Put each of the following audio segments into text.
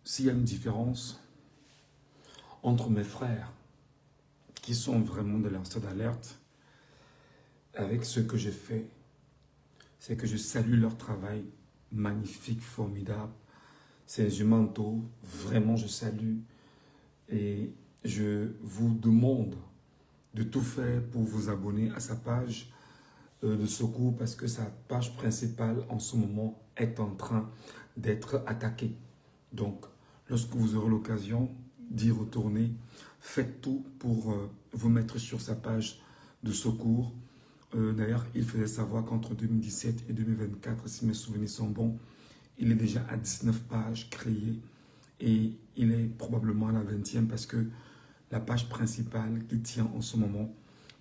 s'il y a une différence entre mes frères qui sont vraiment des lanceurs d'alerte avec ce que j'ai fait, c'est que je salue leur travail magnifique, formidable. Ces humanitaux, vraiment je salue et je vous demande de tout faire pour vous abonner à sa page de secours parce que sa page principale en ce moment est en train d'être attaquée. Donc, lorsque vous aurez l'occasion d'y retourner, faites tout pour vous mettre sur sa page de secours. D'ailleurs, il faisait savoir qu'entre 2017 et 2024, si mes souvenirs sont bons, il est déjà à 19 pages créées et il est probablement à la 20e parce que la page principale qui tient en ce moment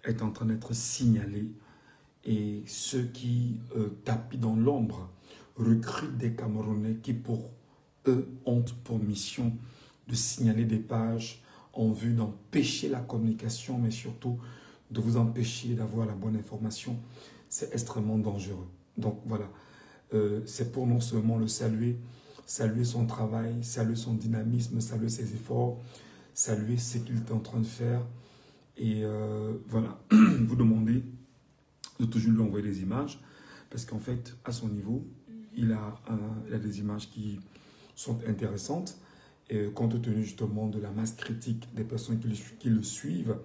est en train d'être signalée et ceux qui tapent dans l'ombre recrutent des Camerounais qui pour eux ont pour mission de signaler des pages en vue d'empêcher la communication mais surtout de vous empêcher d'avoir la bonne information. C'est extrêmement dangereux. Donc voilà, c'est pour non seulement le saluer, saluer son travail, saluer son dynamisme, saluer ses efforts, saluer ce qu'il est en train de faire. Et voilà, vous demandez de toujours lui envoyer des images, parce qu'en fait, à son niveau, il a des images qui sont intéressantes, et compte tenu justement de la masse critique des personnes qui le suivent,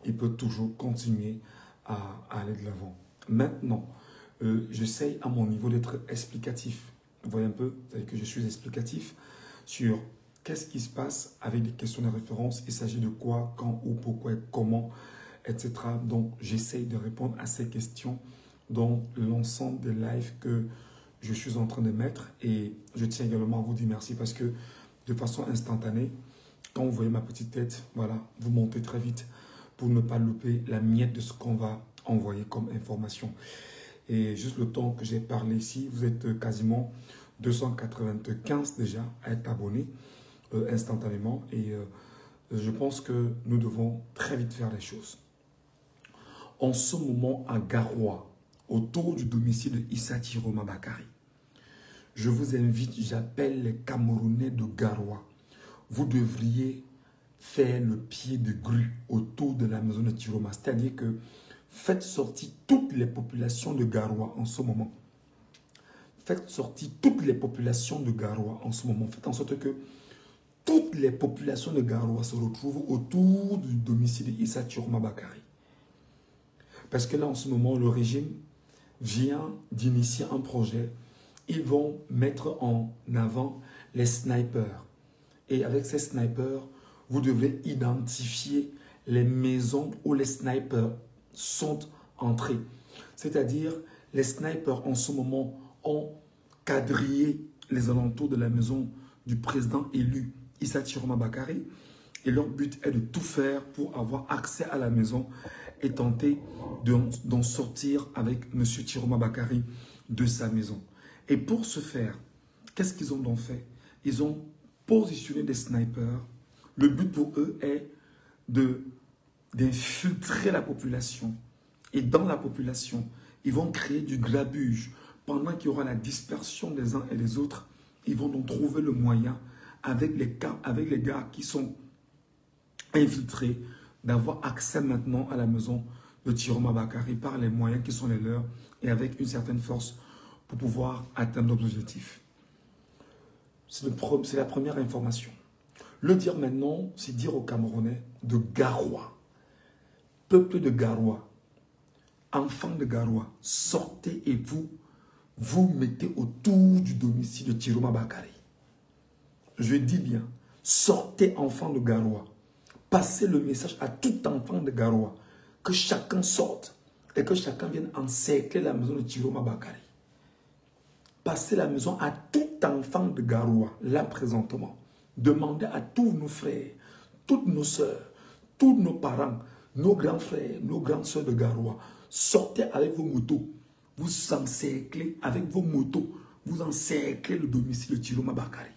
il peut toujours continuer à aller de l'avant. Maintenant, j'essaye à mon niveau d'être explicatif. Vous voyez un peu, vous savez que je suis explicatif sur qu'est-ce qui se passe avec des questions de référence, il s'agit de quoi, quand, où, pourquoi, comment, etc. Donc, j'essaye de répondre à ces questions dans l'ensemble des lives que je suis en train de mettre. Et je tiens également à vous dire merci parce que de façon instantanée, quand vous voyez ma petite tête, voilà, vous montez très vite pour ne pas louper la miette de ce qu'on va envoyer comme information. Et juste le temps que j'ai parlé ici, vous êtes quasiment 295 déjà à être abonnés instantanément. Et je pense que nous devons très vite faire les choses. En ce moment, à Garoua, autour du domicile de Issa Chiroma Bakary, je vous invite, j'appelle les Camerounais de Garoua. Vous devriez faire le pied de grue autour de la maison de Chiroma. C'est-à-dire que faites sortir toutes les populations de Garoua en ce moment. Faites sortir toutes les populations de Garoua en ce moment. Faites en sorte que toutes les populations de Garoua se retrouvent autour du domicile d'Issa Chiroma Bakary. Parce que là, en ce moment, le régime vient d'initier un projet. Ils vont mettre en avant les snipers. Et avec ces snipers, vous devrez identifier les maisons où les snipers sont entrés. C'est-à-dire, les snipers en ce moment ont quadrillé les alentours de la maison du président élu Issa Chiroma Bakary. Et leur but est de tout faire pour avoir accès à la maison et tenter d'en sortir avec M. Chiroma Bakary de sa maison. Et pour ce faire, qu'est-ce qu'ils ont donc fait? Ils ont positionné des snipers. Le but pour eux est d'infiltrer la population. Et dans la population, ils vont créer du grabuge. Pendant qu'il y aura la dispersion des uns et des autres, ils vont donc trouver le moyen, avec les gars qui sont infiltrés, d'avoir accès maintenant à la maison de Chiroma Bakary par les moyens qui sont les leurs et avec une certaine force pour pouvoir atteindre l'objectif. C'est la première information. Le dire maintenant, c'est dire aux Camerounais de Garoua, peuple de Garoua, enfants de Garoua, sortez et vous mettez autour du domicile de Chiroma Bakary. Je dis bien, sortez enfants de Garoua. Passez le message à tout enfant de Garoua, que chacun sorte et que chacun vienne encercler la maison de Chiroma Bakary. Passez la maison à tout enfant de Garoua, là présentement. Demandez à tous nos frères, toutes nos sœurs, tous nos parents, nos grands frères, nos grandes sœurs de Garoua. Sortez avec vos motos, vous encerclez avec vos motos, vous encerclez le domicile de Chiroma Bakary.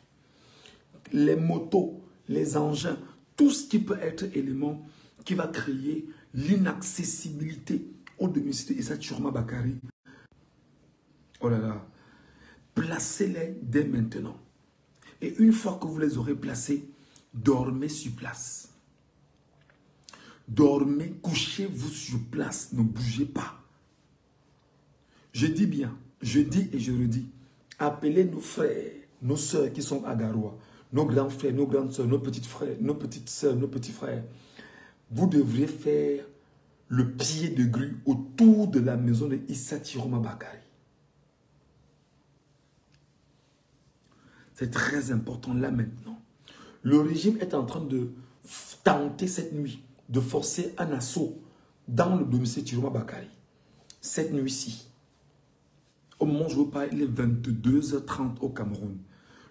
Les motos, les engins, tout ce qui peut être élément qui va créer l'inaccessibilité au domicile d'Issa Chiroma Bakary. Oh là là, placez-les dès maintenant. Et une fois que vous les aurez placés, dormez sur place. Dormez, couchez-vous sur place, ne bougez pas. Je dis bien, je dis et je redis, appelez nos frères, nos soeurs qui sont à Garoua, nos grands frères, nos grandes soeurs, nos petites frères, nos petites soeurs, nos petits frères. Vous devriez faire le pied de grue autour de la maison de Issa Chiroma Bakary. C'est très important là maintenant. Le régime est en train de tenter cette nuit de forcer un assaut dans le domicile Chiroma Bakary. Cette nuit-ci, au moment où je vous parle, il est 22h30 au Cameroun.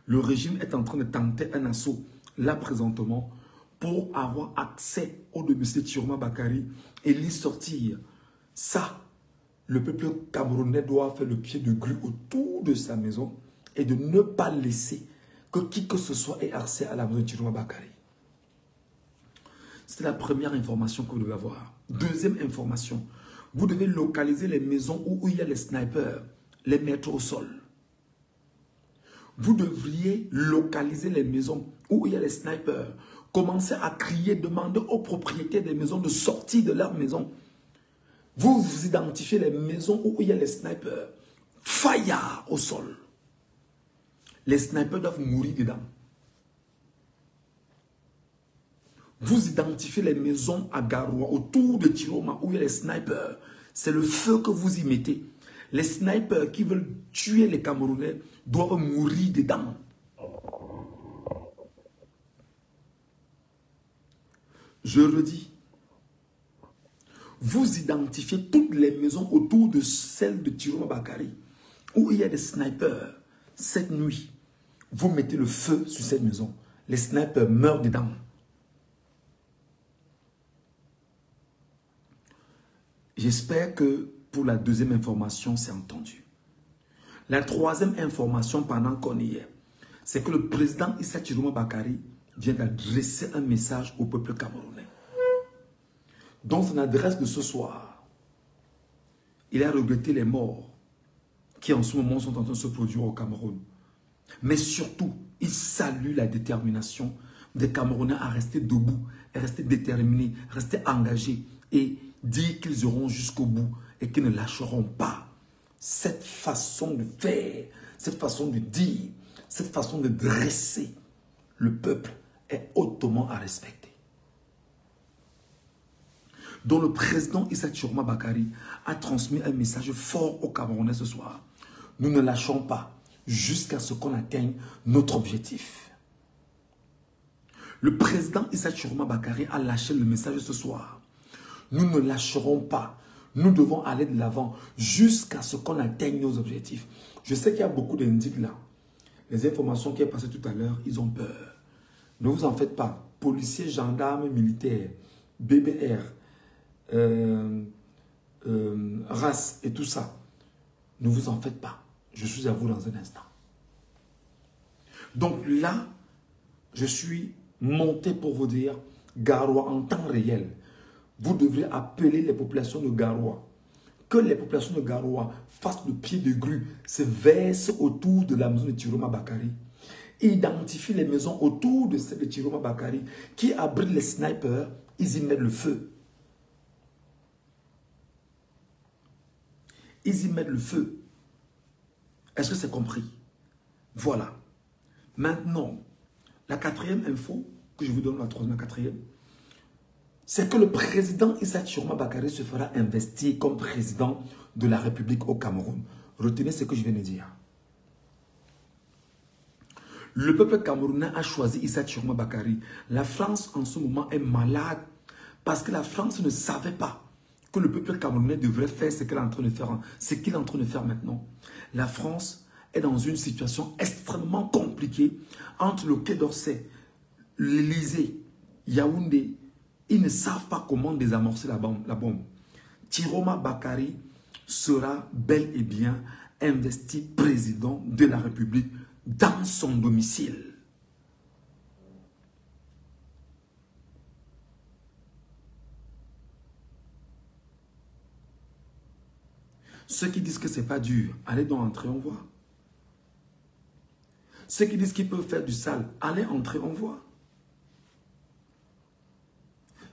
Le régime est en train de tenter un assaut là présentement pour avoir accès au domicile Chiroma Bakary et l'y sortir. Ça, le peuple camerounais doit faire le pied de grue autour de sa maison et de ne pas laisser que qui que ce soit ait accès à la maison de Chiroma Bakary. C'est la première information que vous devez avoir. Deuxième information, vous devez localiser les maisons où il y a les snipers, les mettre au sol. Vous devriez localiser les maisons où il y a les snipers. Commencez à crier, demandez aux propriétaires des maisons de sortir de leur maison. Vous identifiez les maisons où il y a les snipers. Fire au sol. Les snipers doivent mourir dedans. Vous identifiez les maisons à Garoua, autour de Chiroma, où il y a les snipers. C'est le feu que vous y mettez. Les snipers qui veulent tuer les Camerounais doivent mourir dedans. Je redis. Vous identifiez toutes les maisons autour de celle de Chiroma Bakary, où il y a des snipers. Cette nuit, vous mettez le feu sur cette maison. Les snipers meurent dedans. J'espère que pour la deuxième information, c'est entendu. La troisième information pendant qu'on y est, c'est que le président Issa Chiroma Bakary vient d'adresser un message au peuple camerounais. Dans son adresse de ce soir, il a regretté les morts qui en ce moment sont en train de se produire au Cameroun. Mais surtout, il salue la détermination des Camerounais à rester debout, à rester déterminés, à rester engagés et dire qu'ils iront jusqu'au bout et qu'ils ne lâcheront pas. Cette façon de faire, cette façon de dire, cette façon de dresser le peuple est hautement à respecter. Donc le président Issa Chiroma Bakary a transmis un message fort aux Camerounais ce soir. Nous ne lâchons pas jusqu'à ce qu'on atteigne notre objectif. Le président Issa Chiroma Bakary a lâché le message ce soir. Nous ne lâcherons pas. Nous devons aller de l'avant jusqu'à ce qu'on atteigne nos objectifs. Je sais qu'il y a beaucoup d'indices là. Les informations qui sont passées tout à l'heure, ils ont peur. Ne vous en faites pas. Policiers, gendarmes, militaires, BBR, RAS et tout ça. Ne vous en faites pas. Je suis à vous dans un instant. Donc là, je suis monté pour vous dire, Garoua en temps réel, vous devrez appeler les populations de Garoua. Que les populations de Garoua fassent le pied de grue, se versent autour de la maison de Chiroma Bakary. Identifient les maisons autour de celle de Chiroma Bakary qui abritent les snipers, ils y mettent le feu. Ils y mettent le feu. Est-ce que c'est compris? Voilà. Maintenant, la quatrième info que je vous donne, la troisième, la quatrième, c'est que le président Issa Chiroma Bakary se fera investir comme président de la République au Cameroun. Retenez ce que je viens de dire. Le peuple camerounais a choisi Issa Chiroma Bakary. La France en ce moment est malade parce que la France ne savait pas que le peuple camerounais devrait faire ce qu'il est en train de faire, ce qu'il est en train de faire maintenant. La France est dans une situation extrêmement compliquée entre le Quai d'Orsay, l'Élysée, Yaoundé. Ils ne savent pas comment désamorcer la bombe. Chiroma Bakary sera bel et bien investi président de la République dans son domicile. Ceux qui disent que ce n'est pas dur, allez donc entrer, on voit. Ceux qui disent qu'ils peuvent faire du sale, allez entrer, on voit.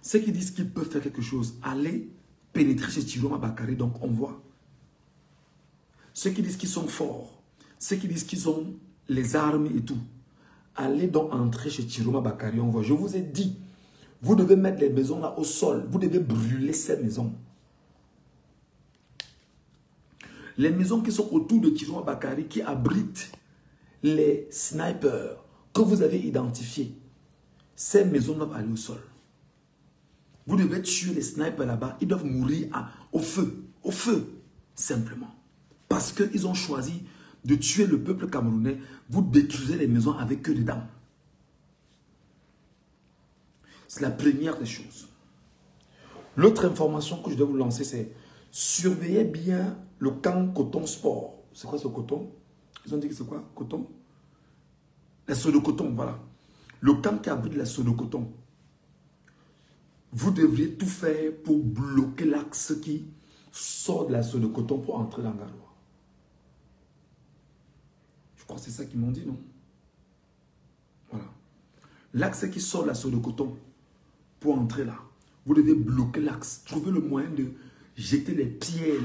Ceux qui disent qu'ils peuvent faire quelque chose, allez pénétrer chez Chiroma Bakary, donc on voit. Ceux qui disent qu'ils sont forts, ceux qui disent qu'ils ont les armes et tout, allez donc entrer chez Chiroma Bakary, on voit. Je vous ai dit, vous devez mettre les maisons là au sol, vous devez brûler ces maisons. Les maisons qui sont autour de Chiroma Bakary, qui abritent les snipers que vous avez identifiés, ces maisons doivent aller au sol. Vous devez tuer les snipers là-bas, ils doivent mourir au feu, simplement. Parce qu'ils ont choisi de tuer le peuple camerounais, vous détruisez les maisons avec eux dedans. C'est la première des choses. L'autre information que je dois vous lancer, c'est surveillez bien le camp Coton Sport. C'est quoi ce coton? Ils ont dit que c'est quoi? Coton? La soie de coton, voilà. Le camp qui abrite la soie de coton. Vous devriez tout faire pour bloquer l'axe qui sort de la soie de coton pour entrer dans Garoua. Je crois que c'est ça qu'ils m'ont dit, non? Voilà. L'axe qui sort de la soie de coton pour entrer là. Vous devez bloquer l'axe. Trouvez le moyen de jeter les pierres.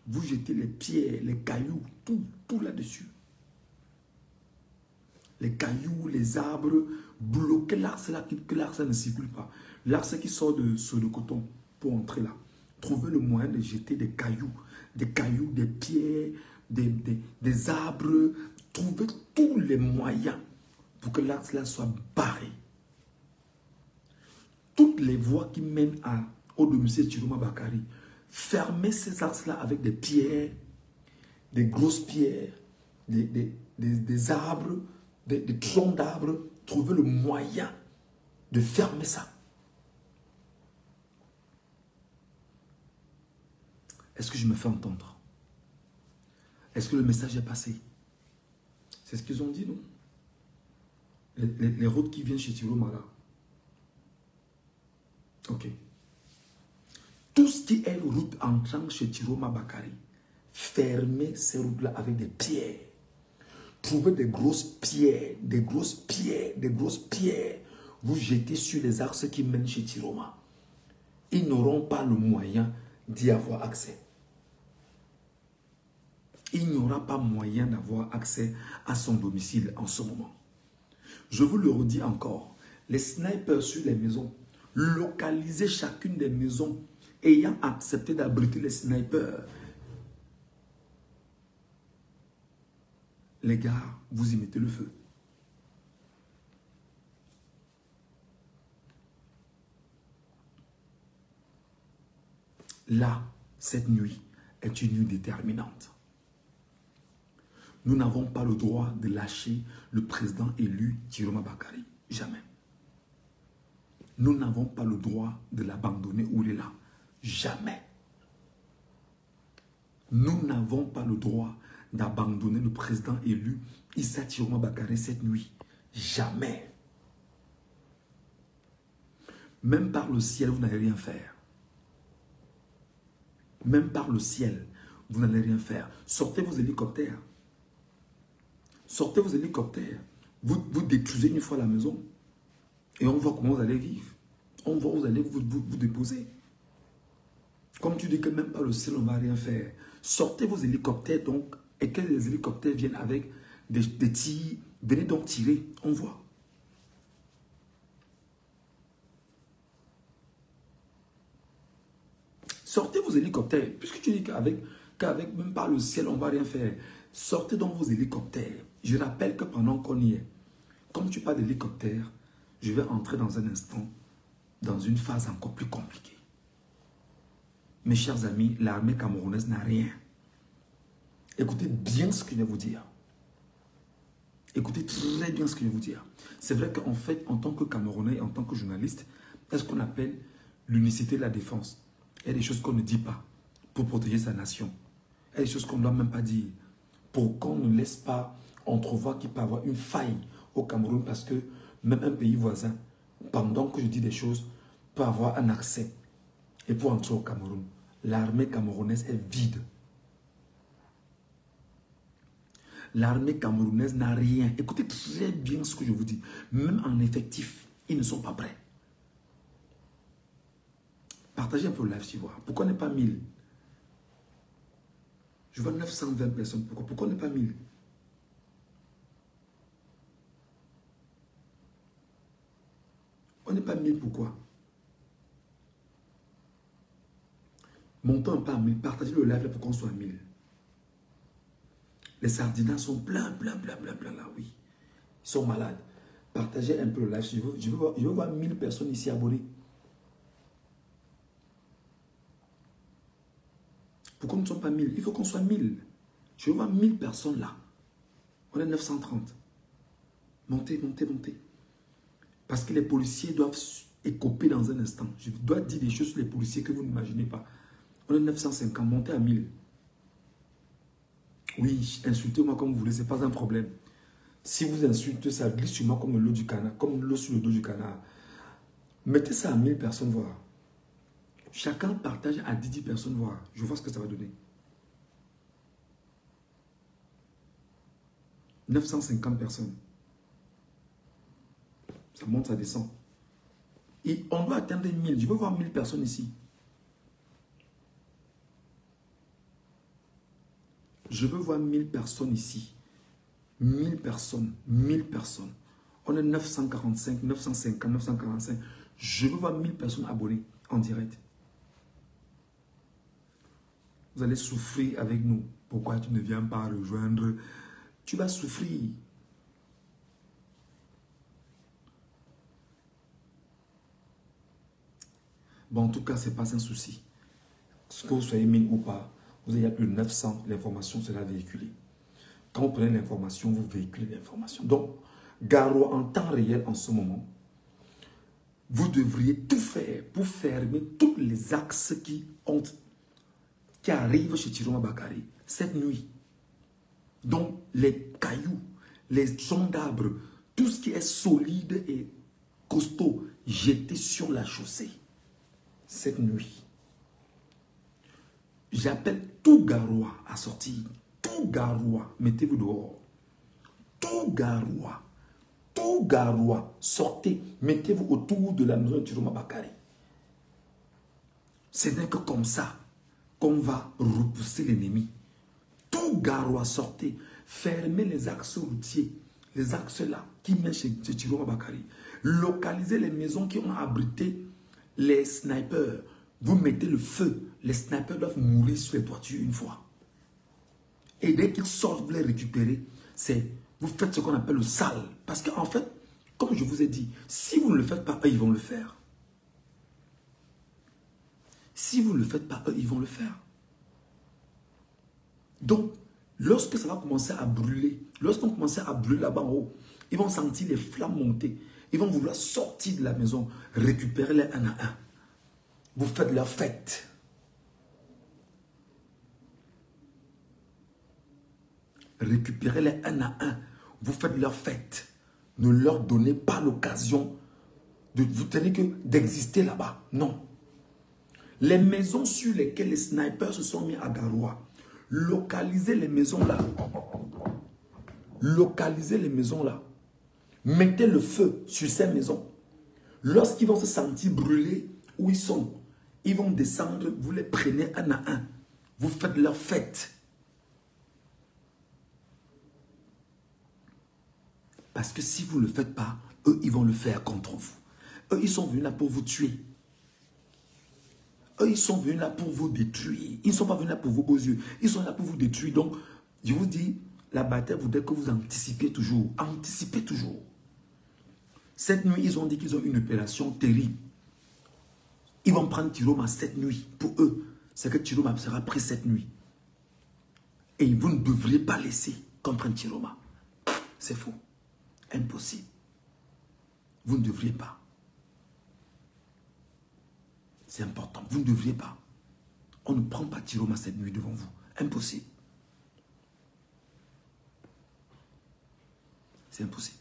Vous jetez les pierres, les cailloux, tout là-dessus. Les cailloux, les arbres, bloquez l'axe là, que l'axe ne circule pas. L'axe qui sort de coton pour entrer là. Trouvez le moyen de jeter des cailloux, des pierres, des arbres. Trouvez tous les moyens pour que l'axe là soit barré. Toutes les voies qui mènent au domicile de Chiroma Bakary, fermez ces axes-là avec des pierres, des grosses pierres, des arbres, des troncs d'arbres. Trouvez le moyen de fermer ça. Est-ce que je me fais entendre? Est-ce que le message est passé? C'est ce qu'ils ont dit, non? Les routes qui viennent chez Chiroma là. Ok. Tout ce qui est route entrant chez Chiroma Bakary, fermez ces routes-là avec des pierres. Trouvez des grosses pierres, vous jetez sur les axes qui mènent chez Chiroma. Ils n'auront pas le moyen d'y avoir accès. Il n'y aura pas moyen d'avoir accès à son domicile en ce moment. Je vous le redis encore, les snipers sur les maisons, localisez chacune des maisons ayant accepté d'abriter les snipers. Les gars, vous y mettez le feu. Là, cette nuit est une nuit déterminante. Nous n'avons pas le droit de lâcher le président élu Chiroma Bakary. Jamais. Nous n'avons pas le droit de l'abandonner où il est là. Jamais. Nous n'avons pas le droit d'abandonner le président élu Issa Chiroma Bakary cette nuit. Jamais. Même par le ciel, vous n'allez rien faire. Même par le ciel, vous n'allez rien faire. Sortez vos hélicoptères. Sortez vos hélicoptères. Vous détruisez une fois la maison. Et on voit comment vous allez vivre. On voit où vous allez vous déposer. Comme tu dis que même par le ciel, on ne va rien faire. Sortez vos hélicoptères donc. Et que les hélicoptères viennent avec des tirs. Venez donc tirer. On voit. Sortez vos hélicoptères. Puisque tu dis qu'avec même par le ciel, on ne va rien faire. Sortez donc vos hélicoptères. Je rappelle que pendant qu'on y est, comme tu parles d'hélicoptère, je vais entrer dans un instant dans une phase encore plus compliquée. Mes chers amis, l'armée camerounaise n'a rien. Écoutez bien ce que je vais vous dire. Écoutez très bien ce que je vais vous dire. C'est vrai qu'en fait, en tant que Camerounais, en tant que journaliste, c'est ce qu'on appelle l'unicité de la défense. Il y a des choses qu'on ne dit pas pour protéger sa nation. Il y a des choses qu'on ne doit même pas dire pour qu'on ne laisse pas entrevoir qu'il peut y avoir une faille au Cameroun parce que même un pays voisin, pendant que je dis des choses, peut avoir un accès. Et pour entrer au Cameroun, l'armée camerounaise est vide. L'armée camerounaise n'a rien. Écoutez très bien ce que je vous dis. Même en effectif, ils ne sont pas prêts. Partagez un peu le live si vous voulez. Pourquoi n'est pas 1000? Je vois 920 personnes. Pourquoi n'est pas 1000? On n'est pas 1000, pourquoi? Montons un peu à 1000. Partagez le live là pour qu'on soit à 1000. Les sardinats sont plein là, oui. Ils sont malades. Partagez un peu le live. Je veux voir 1000 personnes ici abonnées. Pourquoi nous ne sommes pas 1000? Il faut qu'on soit 1000. Je veux voir 1000 personnes là. On est 930. Montez. Parce que les policiers doivent écoper dans un instant. Je dois dire des choses sur les policiers que vous n'imaginez pas. On est 950. Montez à 1000. Oui, insultez-moi comme vous voulez, ce n'est pas un problème. Si vous insultez, ça glisse sur moi comme l'eau du canard, comme l'eau sur le dos du canard. Mettez ça à 1000 personnes voir. Chacun partage à 10 personnes voir. Je vois ce que ça va donner. 950 personnes. Ça monte, ça descend. Et on doit atteindre 1000. Je veux voir 1000 personnes ici. Je veux voir 1000 personnes ici. 1000 personnes. 1000 personnes. On est 945, 950, 945. Je veux voir 1000 personnes abonnées en direct. Vous allez souffrir avec nous. Pourquoi tu ne viens pas rejoindre? Tu vas souffrir. Bon, en tout cas, ce n'est pas un souci. Ce que vous soyez 1000 ou pas, vous avez plus de 900, l'information sera véhiculée. Quand vous prenez l'information, vous véhiculez l'information. Donc, Garoua, en temps réel, en ce moment, vous devriez tout faire pour fermer tous les axes qui arrivent chez Chiroma Bakary cette nuit. Donc, les cailloux, les troncs d'arbres, tout ce qui est solide et costaud, jeté sur la chaussée cette nuit. J'appelle tout Garoua à sortir. Tout Garoua, mettez-vous dehors. Tout Garoua, sortez, mettez-vous autour de la maison de Chiroma Bakary. Ce n'est que comme ça qu'on va repousser l'ennemi. Tout Garoua, sortez, fermez les axes routiers, les axes là qui mènent chez Chiroma Bakary. Localisez les maisons qui ont abrité les snipers. Vous mettez le feu, les snipers doivent mourir sur les toitures une fois. Et dès qu'ils sortent, vous les récupérez, vous faites ce qu'on appelle le sale. Parce qu'en fait, comme je vous ai dit, si vous ne le faites pas, eux, ils vont le faire. Si vous ne le faites pas, eux, ils vont le faire. Donc, lorsque ça va commencer à brûler, lorsqu'on commence à brûler là-bas en haut, ils vont sentir les flammes monter. Ils vont vouloir sortir de la maison, récupérer les un à un. Vous faites leur fête. Récupérez-les un à un. Vous faites leur fête. Ne leur donnez pas l'occasion de vous tenir que d'exister là-bas. Non. Les maisons sur lesquelles les snipers se sont mis à Garoua, localisez les maisons là. Localisez les maisons là. Mettez le feu sur ces maisons. Lorsqu'ils vont se sentir brûlés où ils sont, ils vont descendre, vous les prenez un à un. Vous faites leur fête. Parce que si vous ne le faites pas, eux, ils vont le faire contre vous. Eux, ils sont venus là pour vous tuer. Eux, ils sont venus là pour vous détruire. Ils ne sont pas venus là pour vos beaux yeux. Ils sont là pour vous détruire. Donc, je vous dis, la bataille voudrait que vous anticipez toujours. Anticipez toujours. Cette nuit, ils ont dit qu'ils ont une opération terrible. Ils vont prendre Chiroma cette nuit. Pour eux, c'est que Chiroma sera pris cette nuit. Et vous ne devriez pas laisser qu'on prenne Chiroma. C'est faux. Impossible. Vous ne devriez pas. C'est important. Vous ne devriez pas. On ne prend pas Chiroma cette nuit devant vous. Impossible. C'est impossible.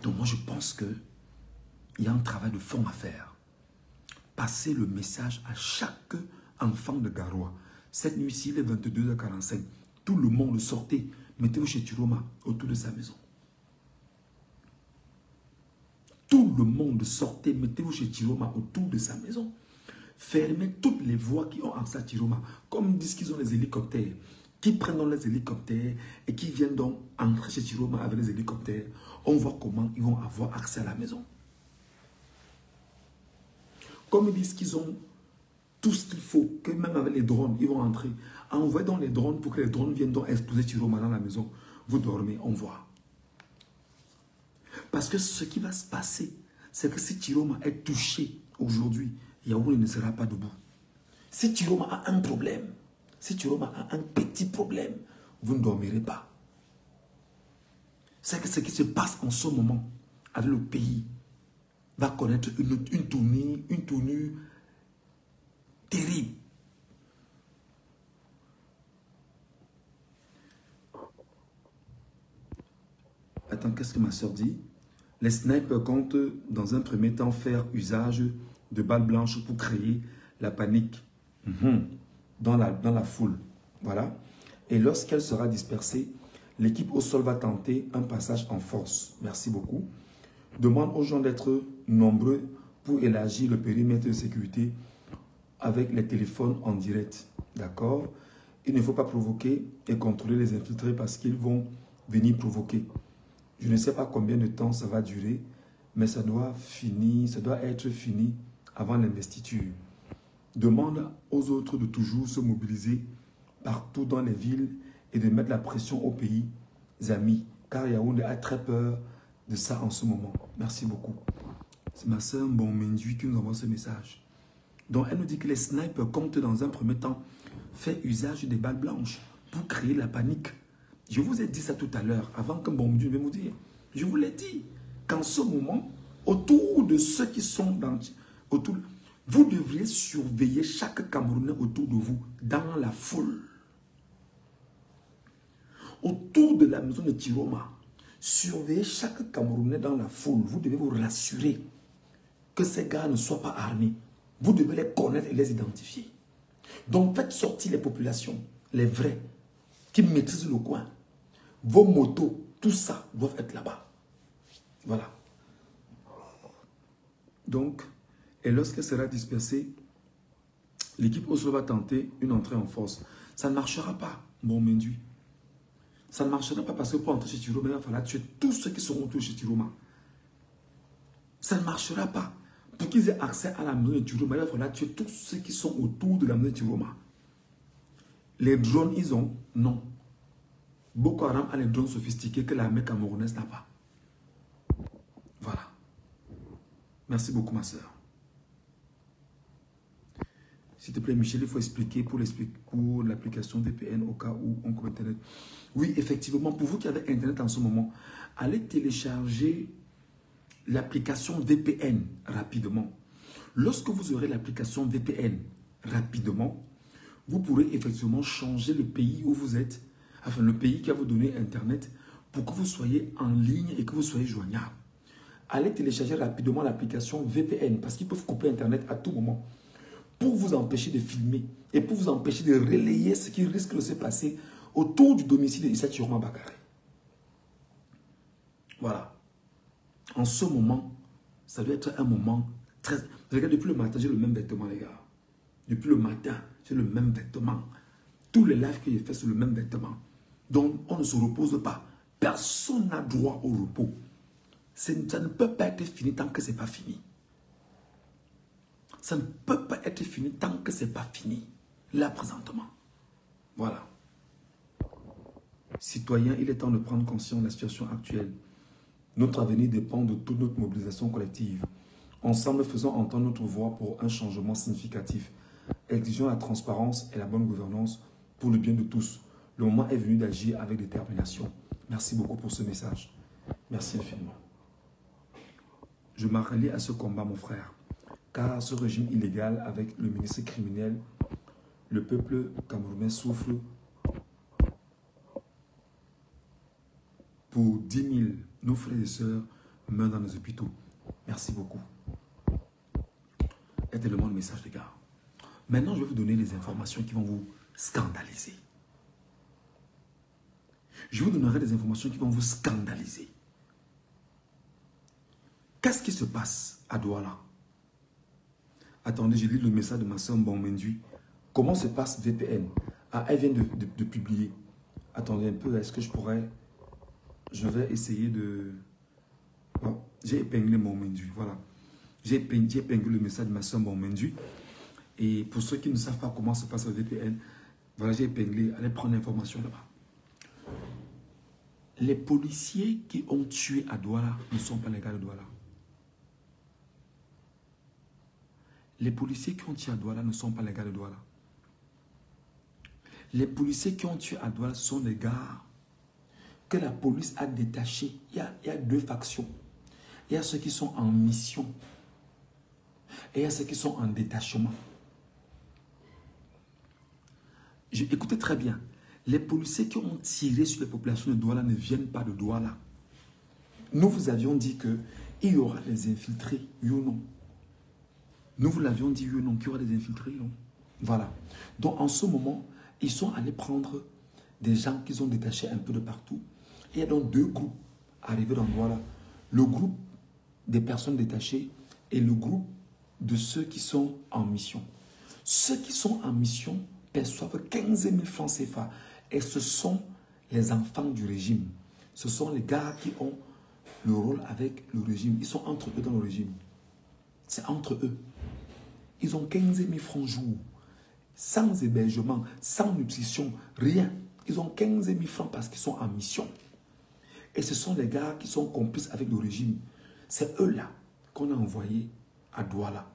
Donc moi je pense qu'il y a un travail de fond à faire. Passez le message à chaque enfant de Garoua. Cette nuit-ci, il est 22h45. Tout le monde sortez. Mettez-vous chez Chiroma, autour de sa maison. Tout le monde sortez. Mettez-vous chez Chiroma, autour de sa maison. Fermez toutes les voies qui ont accès à Chiroma. Comme ils disent qu'ils ont les hélicoptères. Qui prennent donc les hélicoptères et qui viennent donc entrer chez Chiroma avec les hélicoptères. On voit comment ils vont avoir accès à la maison. Comme ils disent qu'ils ont tout ce qu'il faut, que même avec les drones, ils vont entrer. Envoyez donc les drones pour que les drones viennent donc exploser Chiroma dans la maison. Vous dormez, on voit. Parce que ce qui va se passer, c'est que si Chiroma est touché aujourd'hui, Yaoundé ne sera pas debout. Si Chiroma a un problème, si Chiroma a un petit problème, vous ne dormirez pas. C'est que ce qui se passe en ce moment avec le pays va connaître une tournure terrible. Attends, qu'est-ce que ma soeur dit? Les snipers comptent dans un premier temps faire usage de balles blanches pour créer la panique dans la foule. Voilà. Et lorsqu'elle sera dispersée, l'équipe au sol va tenter un passage en force. Merci beaucoup. Demande aux gens d'être nombreux pour élargir le périmètre de sécurité avec les téléphones en direct. D'accord? Il ne faut pas provoquer et contrôler les infiltrés parce qu'ils vont venir provoquer. Je ne sais pas combien de temps ça va durer, mais ça doit être fini avant l'investiture. Demande aux autres de toujours se mobiliser partout dans les villes et de mettre la pression aux pays amis, car Yaoundé a très peur de ça en ce moment. Merci beaucoup. C'est ma soeur Mbonmendu qui nous envoie ce message. Donc elle nous dit que les snipers comptent dans un premier temps faire usage des balles blanches pour créer la panique. Je vous ai dit ça tout à l'heure, avant que Mbonmendu vienne vous dire. Je vous l'ai dit, qu'en ce moment, autour de ceux qui sont dans... vous devriez surveiller chaque Camerounais autour de vous, dans la foule. Autour de la maison de Chiroma, surveillez chaque Camerounais dans la foule. Vous devez vous rassurer que ces gars ne soient pas armés. Vous devez les connaître et les identifier. Donc faites sortir les populations, les vrais, qui maîtrisent le coin. Vos motos, tout ça doivent être là-bas. Voilà. Donc, et lorsqu'elle sera dispersée, l'équipe au sol va tenter une entrée en force. Ça ne marchera pas, bon Mendu. Ça ne marchera pas parce que pour entrer chez Chiroma, il va falloir tuer tous ceux qui sont autour chez Chiroma. Ça ne marchera pas. Pour qu'ils aient accès à la maison de Chiroma, il va falloir tuer tous ceux qui sont autour de la maison de Chiroma. Les drones, ils ont? Non. Boko Haram a les drones sophistiqués que l'armée camerounaise n'a pas. Voilà. Merci beaucoup, ma soeur. S'il te plaît, Michel, il faut expliquer pour l'application VPN au cas où on coupe Internet. Oui, effectivement, pour vous qui avez Internet en ce moment, allez télécharger l'application VPN rapidement. Lorsque vous aurez l'application VPN rapidement, vous pourrez effectivement changer le pays où vous êtes, enfin le pays qui va vous donner Internet, pour que vous soyez en ligne et que vous soyez joignable. Allez télécharger rapidement l'application VPN parce qu'ils peuvent couper Internet à tout moment pour vous empêcher de filmer et pour vous empêcher de relayer ce qui risque de se passer autour du domicile de Issa Chiroma Bakare. Voilà. En ce moment, ça doit être un moment très... Regardez, depuis le matin, j'ai le même vêtement, les gars. Depuis le matin, j'ai le même vêtement. Tous les lives que j'ai fait, c'est le même vêtement. Donc, on ne se repose pas. Personne n'a droit au repos. Ça ne peut pas être fini tant que ce n'est pas fini. Ça ne peut pas être fini tant que ce n'est pas fini. Là, présentement. Voilà. Citoyens, il est temps de prendre conscience de la situation actuelle. Notre avenir dépend de toute notre mobilisation collective. Ensemble, faisons entendre notre voix pour un changement significatif. Exigeons la transparence et la bonne gouvernance pour le bien de tous. Le moment est venu d'agir avec détermination. Merci beaucoup pour ce message. Merci infiniment. Je me rallie à ce combat, mon frère. Car ce régime illégal avec le ministre criminel, le peuple camerounais souffre pour 10 000. Nos frères et sœurs meurent dans les hôpitaux. Merci beaucoup. Il y a tellement de messages, les gars. Maintenant, je vais vous donner des informations qui vont vous scandaliser. Je vous donnerai des informations qui vont vous scandaliser. Qu'est-ce qui se passe à Douala? Attendez, je lis le message de ma soeur Mbonmendu. Comment se passe VPN? Ah, elle vient de publier. Attendez un peu, est-ce que je pourrais... Je vais essayer de... Bon, j'ai épinglé Mbonmendu, voilà. J'ai épinglé le message de ma soeur Mbonmendu. Et pour ceux qui ne savent pas comment se passe le VPN, voilà, j'ai épinglé, allez prendre l'information là-bas. Les policiers qui ont tué à Douala ne sont pas les gars de Douala. Les policiers qui ont tué à Douala ne sont pas les gars de Douala. Les policiers qui ont tué à Douala sont des gars que la police a détachés. Il y a deux factions. Il y a ceux qui sont en mission et il y a ceux qui sont en détachement. Écoutez très bien. Les policiers qui ont tiré sur les populations de Douala ne viennent pas de Douala. Nous vous avions dit qu'il y aura des infiltrés, oui ou non? Nous vous l'avions dit, oui ou non, qu'il y aura des infiltrés, non? Voilà. Donc en ce moment, ils sont allés prendre des gens qu'ils ont détachés un peu de partout. Et il y a donc deux groupes arrivés dans Douala. Le groupe des personnes détachées et le groupe de ceux qui sont en mission. Ceux qui sont en mission perçoivent 15 000 francs CFA. Et ce sont les enfants du régime. Ce sont les gars qui ont le rôle avec le régime. Ils sont entre eux dans le régime. C'est entre eux. Ils ont 15 000 francs jour. Sans hébergement, sans nutrition, rien. Ils ont 15 000 francs parce qu'ils sont en mission. Et ce sont les gars qui sont complices avec le régime. C'est eux-là qu'on a envoyés à Douala.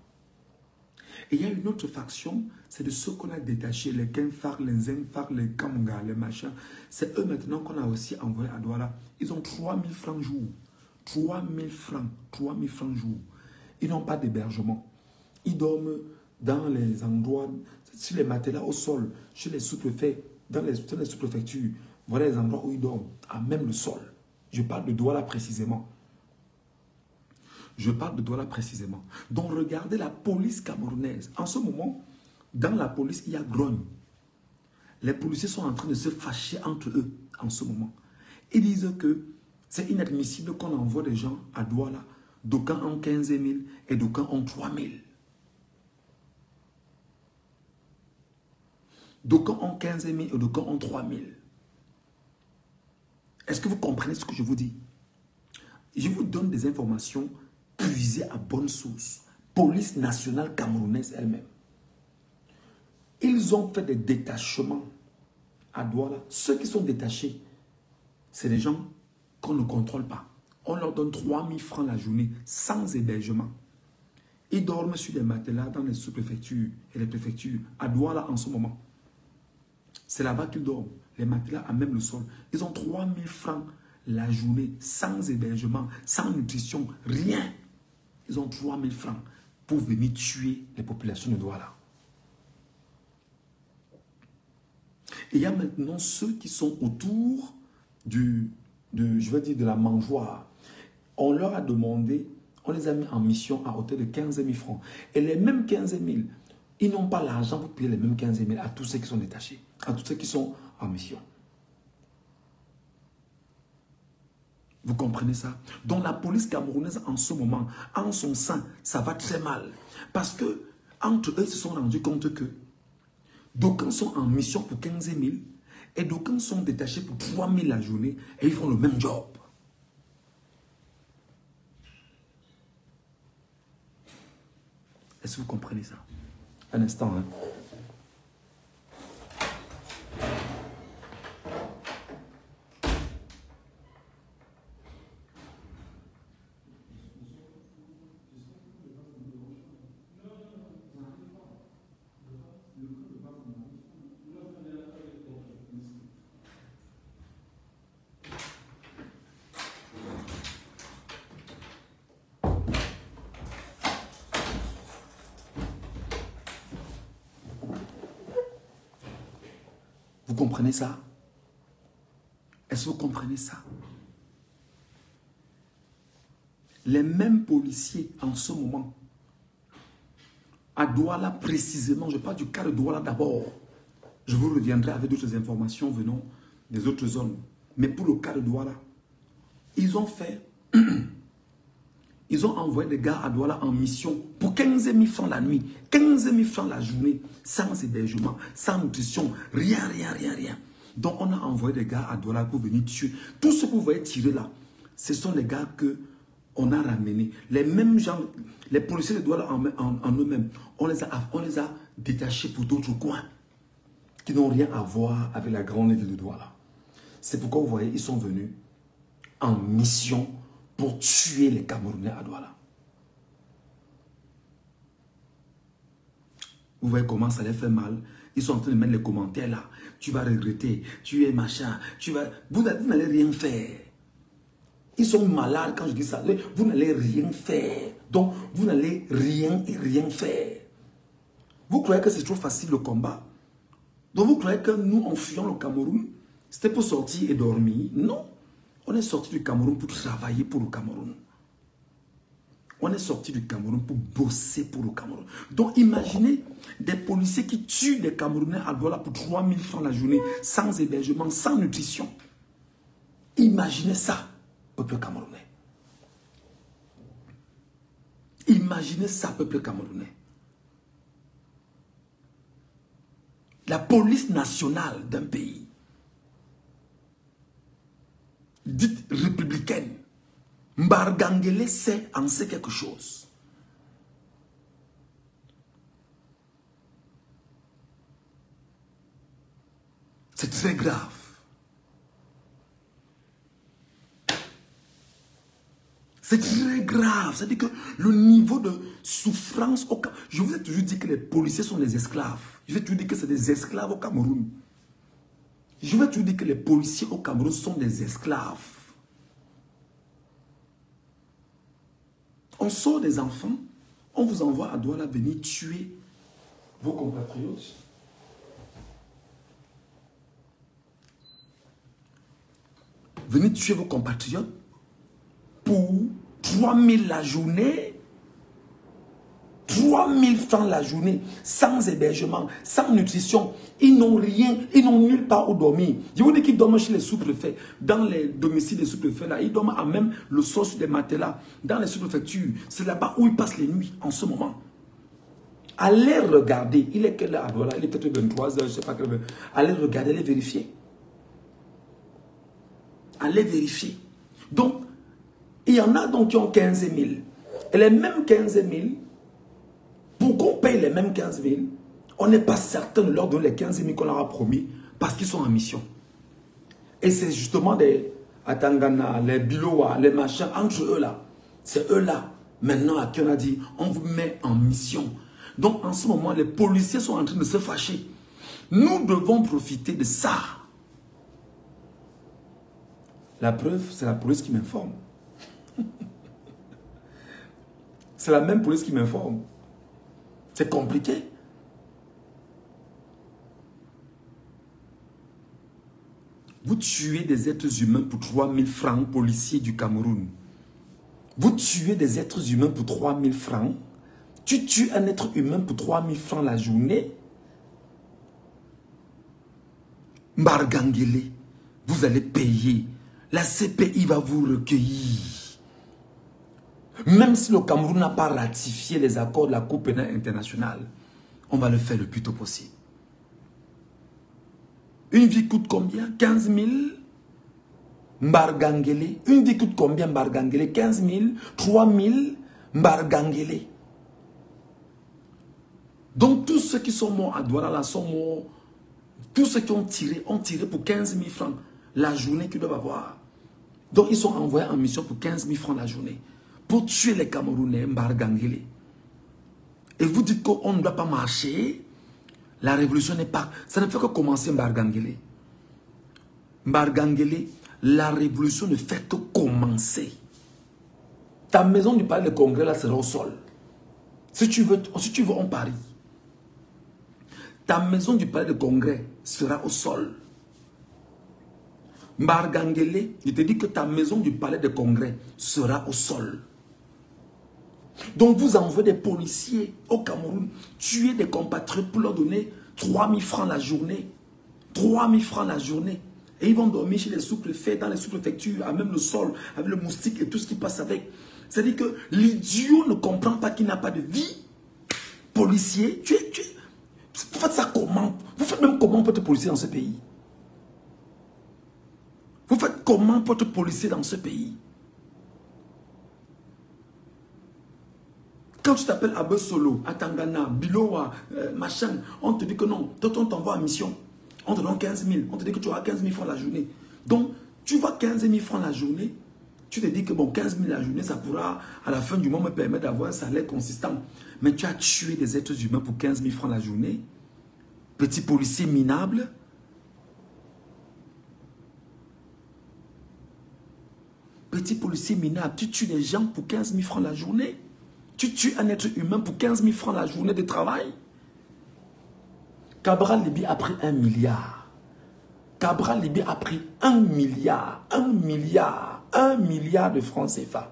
Et il y a une autre faction, c'est de ceux qu'on a détachés, les Kenfar, les Zenfar, les Kamga, les machins. C'est eux maintenant qu'on a aussi envoyés à Douala. Ils ont 3 000 francs jour. 3 000 francs. 3 000 francs jour. Ils n'ont pas d'hébergement. Ils dorment dans les endroits, sur les matelas au sol, chez les sous-préfets, dans les sous-préfectures. Voilà les endroits où ils dorment, à même le sol. Je parle de Douala précisément. Je parle de Douala précisément. Donc regardez la police camerounaise. En ce moment, dans la police, il y a grogne. Les policiers sont en train de se fâcher entre eux en ce moment. Ils disent que c'est inadmissible qu'on envoie des gens à Douala. D'aucuns ont 15 000 et d'aucuns ont 3 000. D'aucuns ont 15 000 et d'aucuns ont 3 000. Est-ce que vous comprenez ce que je vous dis? Je vous donne des informations puisées à bonne source. Police nationale camerounaise elle-même. Ils ont fait des détachements à Douala. Ceux qui sont détachés, c'est des gens qu'on ne contrôle pas. On leur donne 3 000 francs la journée sans hébergement. Ils dorment sur des matelas dans les sous-préfectures et les préfectures à Douala en ce moment. C'est là-bas qu'ils dorment. Les matelas à même le sol. Ils ont 3 000 francs la journée sans hébergement, sans nutrition, rien. Ils ont 3 000 francs pour venir tuer les populations de Douala. Et il y a maintenant ceux qui sont autour je vais dire de la mangeoire. On leur a demandé, on les a mis en mission à hauteur de 15 000 francs. Et les mêmes 15 000, ils n'ont pas l'argent pour payer les mêmes 15 000 à tous ceux qui sont détachés, à tous ceux qui sont en mission. Vous comprenez ça? Donc la police camerounaise en ce moment, en son sein, ça va très mal. Parce que entre eux, ils se sont rendus compte que d'aucuns sont en mission pour 15 000 et d'aucuns sont détachés pour 3 000 la journée et ils font le même job. Est-ce que vous comprenez ça? Un instant, hein. Vous comprenez ça? Est-ce que vous comprenez ça? Les mêmes policiers en ce moment À Douala, précisément, je parle du cas de Douala d'abord. Je vous reviendrai avec d'autres informations venant des autres zones. Mais pour le cas de Douala, ils ont fait... Ils ont envoyé des gars à Douala en mission pour 15 000 francs la nuit, 15 000 francs la journée, sans hébergement, sans nutrition, rien. Donc on a envoyé des gars à Douala pour venir tuer. Tout ce que vous voyez tirer là, ce sont les gars qu'on a ramenés. Les mêmes gens, les policiers de Douala en eux-mêmes, on les a détachés pour d'autres coins qui n'ont rien à voir avec la grande ville de Douala. C'est pourquoi vous voyez, ils sont venus en mission pour tuer les Camerounais à Douala. Vous voyez comment ça les fait mal. Ils sont en train de mettre les commentaires là. Tu vas regretter, tu es machin, vous n'allez rien faire. Ils sont malades quand je dis ça. Vous n'allez rien faire. Donc, vous n'allez rien faire. Vous croyez que c'est trop facile le combat? Donc, vous croyez que nous, en fuyant le Cameroun, c'était pour sortir et dormir? Non. On est sorti du Cameroun pour travailler pour le Cameroun. On est sorti du Cameroun pour bosser pour le Cameroun. Donc imaginez des policiers qui tuent des Camerounais à Douala pour 3 000 francs la journée, sans hébergement, sans nutrition. Imaginez ça, peuple camerounais. Imaginez ça, peuple camerounais. La police nationale d'un pays, dite républicaine, Mbargangele en sait quelque chose. C'est très grave. C'est très grave. C'est-à-dire que le niveau de souffrance au Cameroun. Je vous ai toujours dit que les policiers sont des esclaves. Je vous ai toujours dit que c'est des esclaves au Cameroun. Je vous ai toujours dit que les policiers au Cameroun sont des esclaves. On sort des enfants, on vous envoie à Douala venir tuer vos compatriotes. Venez tuer vos compatriotes pour 3 000 la journée. 3 000 francs la journée, sans hébergement, sans nutrition. Ils n'ont rien, ils n'ont nulle part où dormir. Je vous dis qu'ils dorment chez les sous-préfets. Dans les domiciles des sous-préfets, là, ils dorment à même le sol sur des matelas. Dans les sous-préfectures, c'est là-bas où ils passent les nuits en ce moment. Allez regarder. Il est quelle heure? Voilà, il est peut-être 23 h, je ne sais pas quelle heure. Allez regarder, allez vérifier. Allez vérifier. Donc, il y en a donc qui ont 15 000. Et les mêmes 15 000, pour qu'on paye les mêmes 15 000, on n'est pas certain de leur donner les 15 000 qu'on leur a promis parce qu'ils sont en mission. Et c'est justement des Atangana, les Bilowa, les machins, entre eux là. C'est eux là, maintenant à qui on a dit, on vous met en mission. Donc en ce moment, les policiers sont en train de se fâcher. Nous devons profiter de ça. La preuve, c'est la police qui m'informe. C'est la même police qui m'informe. C'est compliqué. Vous tuez des êtres humains pour 3 000 francs, policiers du Cameroun. Vous tuez des êtres humains pour 3 000 francs. Tu tues un être humain pour 3 000 francs la journée. Mbargangele, vous allez payer. La CPI va vous recueillir. Même si le Cameroun n'a pas ratifié les accords de la Cour pénale internationale, on va le faire le plus tôt possible. Une vie coûte combien? 15 000 Mbargangele. Une vie coûte combien Mbargangele? 15 000, 3 000 Mbargangele. Donc tous ceux qui sont morts à Douala là sont morts. Tous ceux qui ont tiré pour 15 000 francs la journée qu'ils doivent avoir. Donc ils sont envoyés en mission pour 15 000 francs la journée. Pour tuer les Camerounais, Mbargangele. Et vous dites qu'on ne doit pas marcher. La révolution n'est pas... Ça ne fait que commencer, Mbargangele. Mbargangele, la révolution ne fait que commencer. Ta maison du palais de congrès, là, sera au sol. Si tu veux, on parie. Ta maison du palais de congrès sera au sol. Mbargangele, je te dis que ta maison du palais de congrès sera au sol. Donc vous envoyez des policiers au Cameroun, tuer des compatriotes pour leur donner 3 000 francs la journée. 3 000 francs la journée. Et ils vont dormir chez les sous-préfets, dans les sous-préfectures, à même le sol, avec le moustique et tout ce qui passe avec. C'est-à-dire que l'idiot ne comprend pas qu'il n'a pas de vie. Policier, vous faites ça comment? Vous faites même comment pour être policier dans ce pays? Vous faites comment pour être policier dans ce pays? Quand tu t'appelles Abe Solo, Atangana, Bilowa, machin, on te dit que non, toi on t'envoie en mission. On te donne 15 000, on te dit que tu auras 15 000 francs la journée. Donc, tu vois 15 000 francs la journée, tu te dis que bon, 15 000 la journée, ça pourra à la fin du mois me permettre d'avoir un salaire consistant. Mais tu as tué des êtres humains pour 15 000 francs la journée. Petit policier minable. Petit policier minable, tu tues des gens pour 15 000 francs la journée. Tu tues un être humain pour 15 000 francs la journée de travail. Cabral Libye a pris 1 milliard. Cabral Libye a pris 1 milliard. 1 milliard. 1 milliard de francs CFA.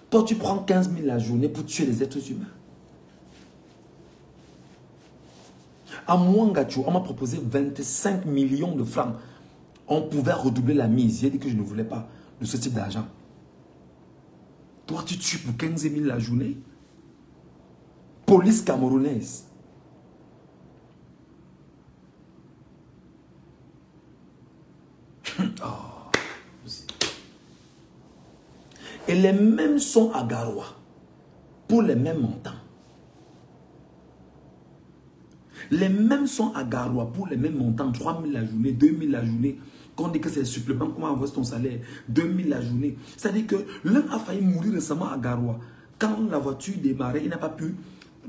Toi, tu prends 15 000 la journée pour tuer les êtres humains. À Mouangacho, on m'a proposé 25 millions de francs. On pouvait redoubler la mise. J'ai dit que je ne voulais pas de ce type d'argent. Toi, tu tues pour 15 000 la journée. Police camerounaise. Oh. Et les mêmes sont à Garoua. Pour les mêmes montants. Les mêmes sont à Garoua pour les mêmes montants. 3 000 la journée, 2 000 la journée. Quand on dit que c'est le supplément, comment envoie ton salaire? 2 000 la journée. C'est-à-dire que l'un a failli mourir récemment à Garoua. Quand la voiture démarrait, il n'a pas pu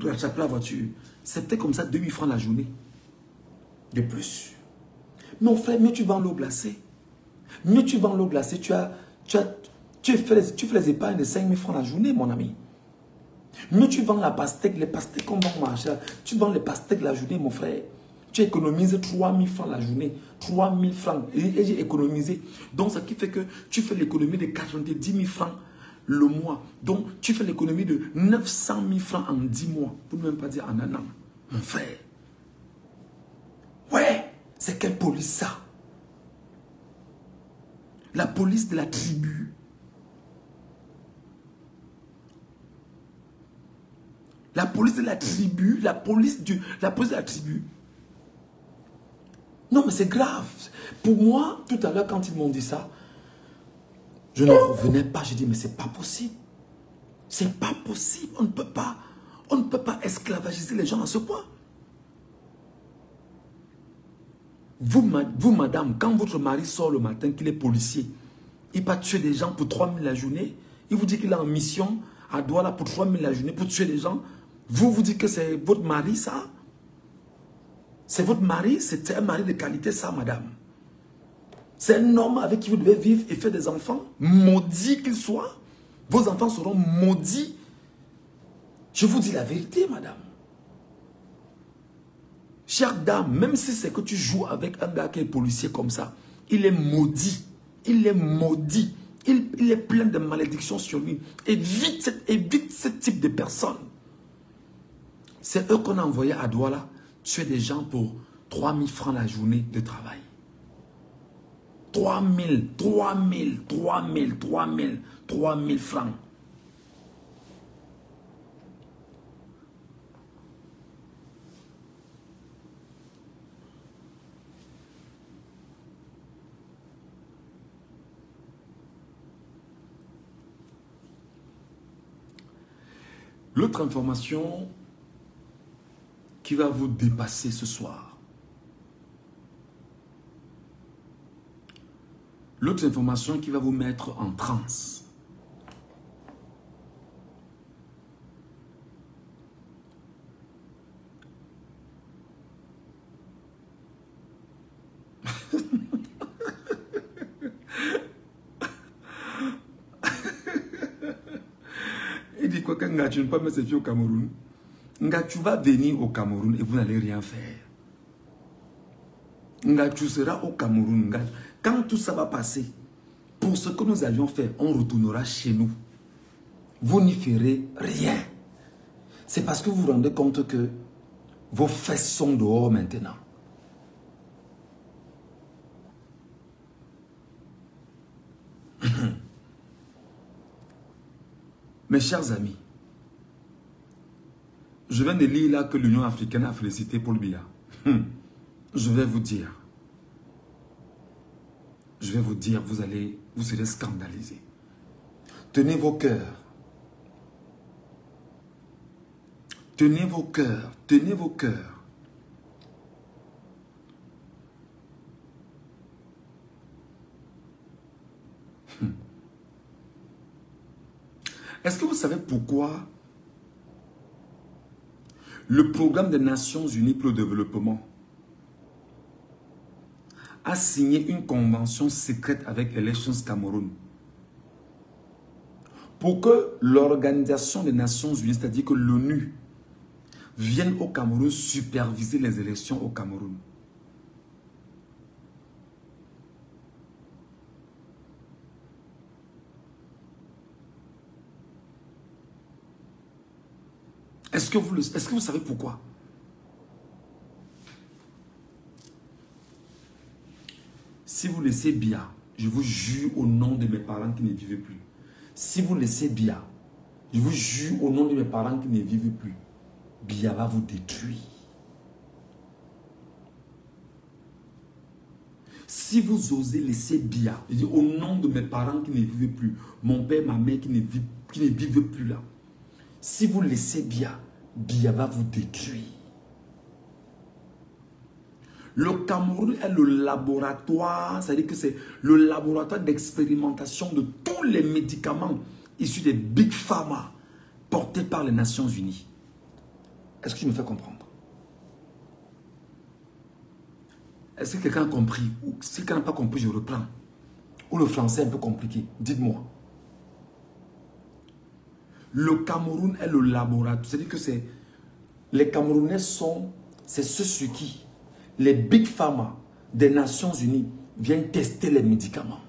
rattraper la voiture. C'était comme ça 2 000 francs la journée. De plus. Mon frère, mieux tu vends l'eau glacée. Mieux tu vends l'eau glacée, tu fais les épargnes de 5 000 francs la journée, mon ami. Mieux tu vends la pastèque, les pastèques qu'on va marcher. Tu vends les pastèques la journée, mon frère. Tu économises 3 000 francs la journée. 3 000 francs. Et j'ai économisé. Donc, ça qui fait que tu fais l'économie de 90 000 francs le mois. Donc, tu fais l'économie de 900 000 francs en 10 mois. Pour ne même pas dire en un an. Mon frère. Ouais. C'est quelle police ça? La police de la tribu. La police de la tribu. La police de la tribu. Non, mais c'est grave. Pour moi, tout à l'heure, quand ils m'ont dit ça, je ne revenais pas. J'ai dit, mais c'est pas possible. C'est pas possible. On ne peut pas esclavagiser les gens à ce point. Vous, madame, quand votre mari sort le matin, qu'il est policier, il va tuer des gens pour 3 000 la journée, il vous dit qu'il est en mission à Douala pour 3 000 la journée, pour tuer des gens, vous dites que c'est votre mari, ça? C'est votre mari? C'est un mari de qualité, ça, madame? C'est un homme avec qui vous devez vivre et faire des enfants, maudits qu'ils soient. Vos enfants seront maudits. Je vous dis la vérité, madame. Chère dame, même si c'est que tu joues avec un gars qui est policier comme ça, il est maudit. Il est maudit. Il est plein de malédictions sur lui. Évite ce type de personnes. C'est eux qu'on a envoyé à Douala tuer des gens pour 3 000 francs la journée de travail. 3 000 francs. L'autre information qui va vous dépasser ce soir. L'autre information qui va vous mettre en transe. Il dit quoi, quand tu ne peux pas mettre ses pieds au Cameroun, tu vas venir au Cameroun et vous n'allez rien faire. Tu seras au Cameroun. Quand tout ça va passer, pour ce que nous avions fait, on retournera chez nous. vous n'y ferez rien. C'est parce que vous vous rendez compte que vos fesses sont dehors maintenant. Mes chers amis, je viens de lire là que l'Union africaine a félicité Paul Biya. Je vais vous dire, vous serez scandalisés. Tenez vos cœurs. Tenez vos cœurs, tenez vos cœurs. Est-ce que vous savez pourquoi le programme des Nations Unies pour le développement a signé une convention secrète avec Elections Cameroun pour que l'Organisation des Nations Unies, c'est-à-dire que l'ONU, vienne au Cameroun superviser les élections au Cameroun? Est-ce que vous savez pourquoi? Si vous laissez Biya, je vous jure au nom de mes parents qui ne vivent plus. Si vous laissez Biya, je vous jure au nom de mes parents qui ne vivent plus, Biya va vous détruire. Si vous osez laisser Biya, je dis au nom de mes parents qui ne vivent plus, mon père, ma mère qui ne vivent plus là, si vous laissez Biya, Biya va vous détruire. Le Cameroun est le laboratoire, c'est-à-dire que c'est le laboratoire d'expérimentation de tous les médicaments issus des Big Pharma portés par les Nations Unies. Est-ce que je me fais comprendre? Est-ce que quelqu'un a compris? Ou si quelqu'un n'a pas compris, je reprends. Ou le français est un peu compliqué, dites-moi. Le Cameroun est le laboratoire. C'est-à-dire que les Camerounais c'est ceux sur qui les Big Pharma des Nations Unies viennent tester les médicaments.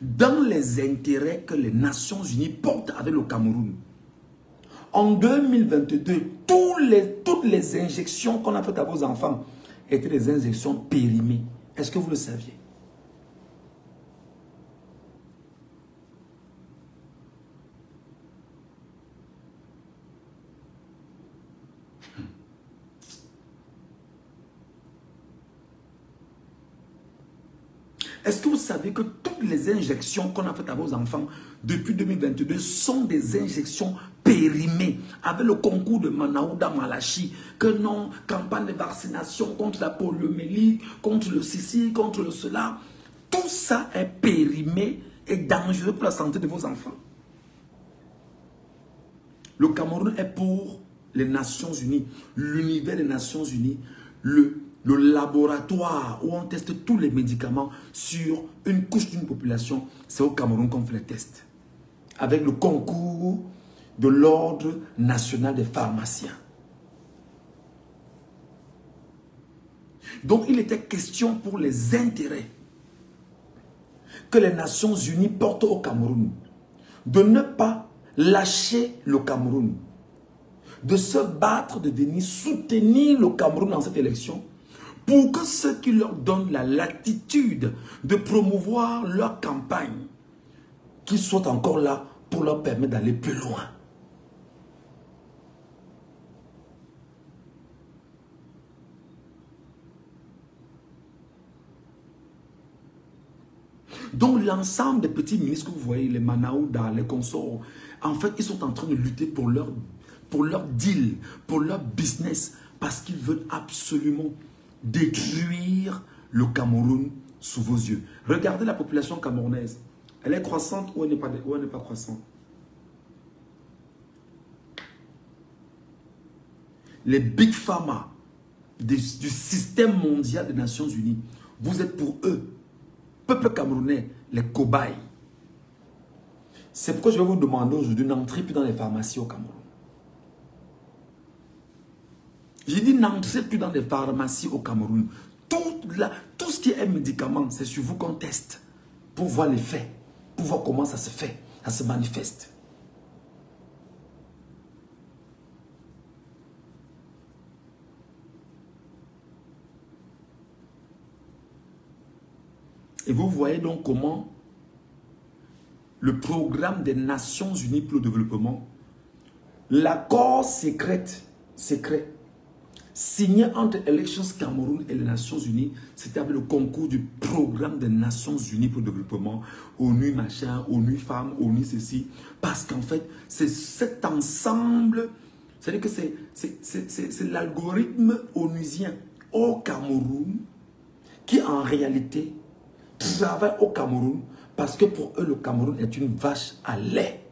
Dans les intérêts que les Nations Unies portent avec le Cameroun, en 2022, toutes les injections qu'on a faites à vos enfants étaient des injections périmées. Est-ce que vous le saviez? Est-ce que vous savez que toutes les injections qu'on a faites à vos enfants depuis 2022 sont des injections périmées avec le concours de Manaouda Malachi? Que non, campagne de vaccination contre la poliomyélite, contre le ceci, contre le cela. Tout ça est périmé et dangereux pour la santé de vos enfants. Le Cameroun est pour les Nations Unies, l'univers des Nations Unies, le laboratoire où on teste tous les médicaments sur une couche d'une population. C'est au Cameroun qu'on fait les tests. Avec le concours de l'Ordre national des pharmaciens. Donc il était question pour les intérêts que les Nations Unies portent au Cameroun de ne pas lâcher le Cameroun, de se battre, de venir soutenir le Cameroun dans cette élection pour que ceux qui leur donnent la latitude de promouvoir leur campagne, qu'ils soient encore là pour leur permettre d'aller plus loin. Donc l'ensemble des petits ministres que vous voyez, les Manaouda, les consorts, en fait, ils sont en train de lutter pour leur deal, pour leur business, parce qu'ils veulent absolument détruire le Cameroun sous vos yeux. Regardez la population camerounaise. Elle est croissante ou elle n'est pas croissante? Les Big Pharma du système mondial des Nations Unies, vous êtes pour eux, peuple camerounais, les cobayes. C'est pourquoi je vais vous demander aujourd'hui d'entrer plus dans les pharmacies au Cameroun. J'ai dit, n'entrez plus dans les pharmacies au Cameroun. Tout ce qui est médicament, c'est sur vous qu'on teste pour voir l'effet, pour voir comment ça se fait, ça se manifeste. Et vous voyez donc comment le programme des Nations Unies pour le développement, l'accord secret signé entre Elections Cameroun et les Nations Unies, c'était avec le concours du programme des Nations Unies pour le développement, ONU machin, ONU femmes, ONU ceci, parce qu'en fait, c'est cet ensemble, c'est-à-dire que c'est l'algorithme onusien au Cameroun qui en réalité travaille au Cameroun parce que pour eux, le Cameroun est une vache à lait.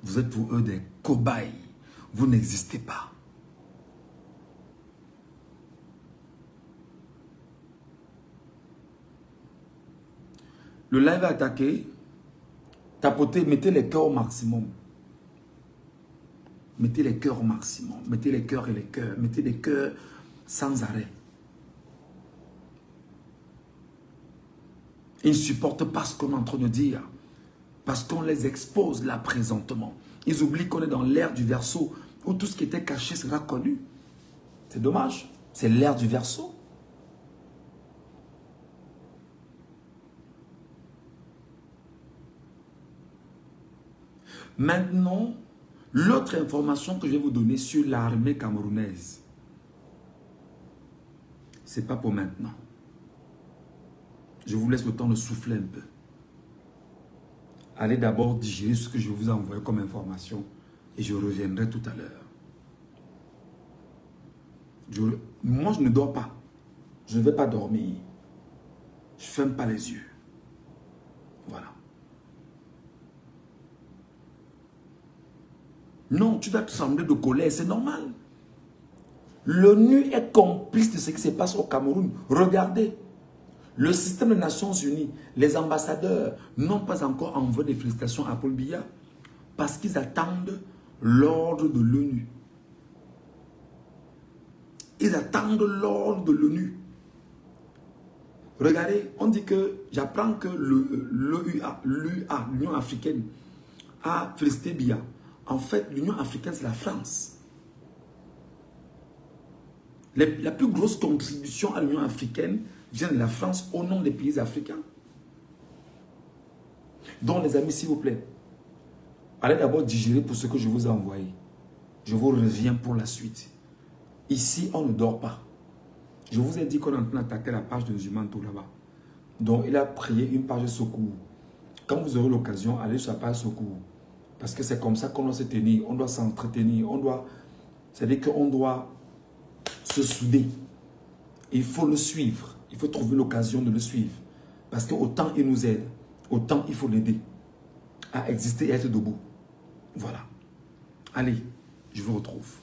Vous êtes pour eux des cobayes. Vous n'existez pas. Le live est attaqué. Tapotez, mettez les cœurs au maximum. Mettez les cœurs au maximum. Mettez les cœurs et les cœurs. Mettez les cœurs sans arrêt. Ils ne supportent pas ce qu'on est en train de dire. Parce qu'on les expose là présentement. Ils oublient qu'on est dans l'ère du Verseau, où tout ce qui était caché sera connu. C'est dommage. C'est l'ère du Verseau. Maintenant, l'autre information que je vais vous donner sur l'armée camerounaise, ce n'est pas pour maintenant. Je vous laisse le temps de souffler un peu. Allez d'abord digérer ce que je vous ai envoyé comme information et je reviendrai tout à l'heure. Moi, je ne dors pas. Je ne vais pas dormir. Je ne ferme pas les yeux. Voilà. Non, tu dois te trembler de colère, c'est normal. L'ONU est complice de ce qui se passe au Cameroun. Regardez. Le système des Nations Unies, les ambassadeurs n'ont pas encore envoyé des félicitations à Paul Biya parce qu'ils attendent l'ordre de l'ONU. Ils attendent l'ordre de l'ONU. Regardez, on dit que, j'apprends que l'UA, l'Union africaine, a félicité Biya. En fait, l'Union africaine, c'est la France. La plus grosse contribution à l'Union africaine vient de la France au nom des pays africains. Donc les amis, s'il vous plaît, allez d'abord digérer pour ce que je vous ai envoyé. Je vous reviens pour la suite. Ici, on ne dort pas. Je vous ai dit qu'on est en train d'attaquer la page de Zumanto là-bas. Donc il a prié une page de secours. Quand vous aurez l'occasion, allez sur la page secours. Parce que c'est comme ça qu'on doit se tenir, on doit s'entretenir, c'est-à-dire qu'on doit se souder. Il faut le suivre. Il faut trouver l'occasion de le suivre. Parce que autant il nous aide, autant il faut l'aider à exister et être debout. Voilà. Allez, je vous retrouve.